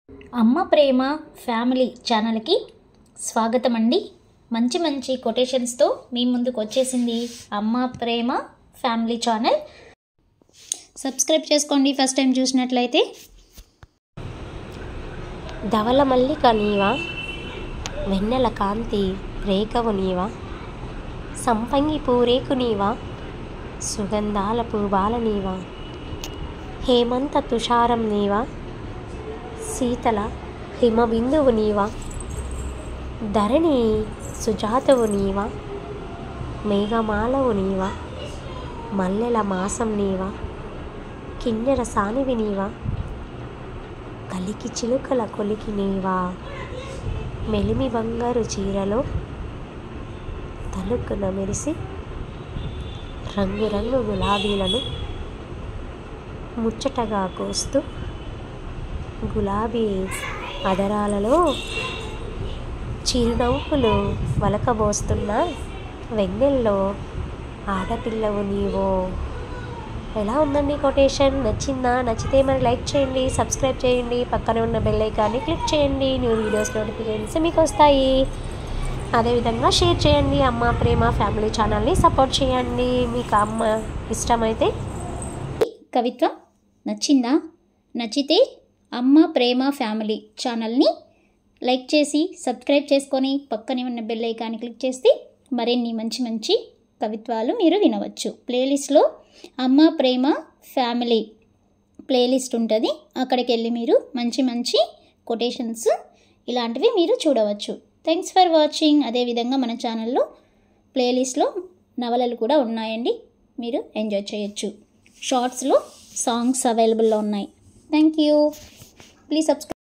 అమ్మ ప్రేమ ఫ్యామిలీ ఛానల్కి స్వాగతం అండి. మంచి మంచి కొటేషన్స్తో మీ ముందుకు వచ్చేసింది అమ్మ ప్రేమ ఫ్యామిలీ ఛానల్. సబ్స్క్రైబ్ చేసుకోండి ఫస్ట్ టైం చూసినట్లయితే. ధవల మల్లిక నీవా, వెన్నెల కాంతి రేఖవు నీవా, సంపంగి పూరేకు నీవా, సుగంధాల పూబాల నీవా, హేమంత తుషారం నీవా, శీతల హిమబిందువు నీవా, ధరణి సుజాతవు నీవా, మేఘమాలవు నీవా, మల్లెల మాసం నీవా, కిన్నెర సానివి నీవా, కలికి చిలుకల కొలికి నీవా, మెలిమి బంగారు చీరలో తలుక్కున మెరిసి రంగురంగు గులాబీలను ముచ్చటగా కోస్తూ గులాబీ అదరాలలో చిరునవ్వులు వలకబోస్తున్న వెన్నెల్లో ఆడపిల్లవు నీవో. ఎలా ఉందండి కొటేషన్? నచ్చిందా? నచ్చితే మరి లైక్ చేయండి, సబ్స్క్రైబ్ చేయండి, పక్కనే ఉన్న బెల్ ఐకాన్ని క్లిక్ చేయండి. న్యూ వీడియోస్ నోటిఫికేషన్స్ మీకు వస్తాయి. అదేవిధంగా షేర్ చేయండి. అమ్మ ప్రేమ ఫ్యామిలీ ఛానల్ని సపోర్ట్ చేయండి. మీకు అమ్మ ఇష్టమైతే. కవిత్వం నచ్చిందా? నచ్చితే అమ్మ ప్రేమ ఫ్యామిలీ ఛానల్ని లైక్ చేసి సబ్స్క్రైబ్ చేసుకొని పక్కనే ఉన్న బెల్ ఐకాన్ని క్లిక్ చేస్తే మరిన్ని మంచి మంచి కవిత్వాలు మీరు వినవచ్చు. ప్లేలిస్ట్లో అమ్మ ప్రేమ ఫ్యామిలీ ప్లేలిస్ట్ ఉంటుంది. అక్కడికి వెళ్ళి మీరు మంచి మంచి కొటేషన్స్ ఇలాంటివి మీరు చూడవచ్చు. Thanks for watching. అదేవిధంగా మన ఛానల్లో ప్లేలిస్ట్లో నవలలు కూడా ఉన్నాయండి, మీరు ఎంజాయ్ చేయొచ్చు. షార్ట్స్లో సాంగ్స్ అవైలబుల్లో ఉన్నాయి. Thank you. Please subscribe.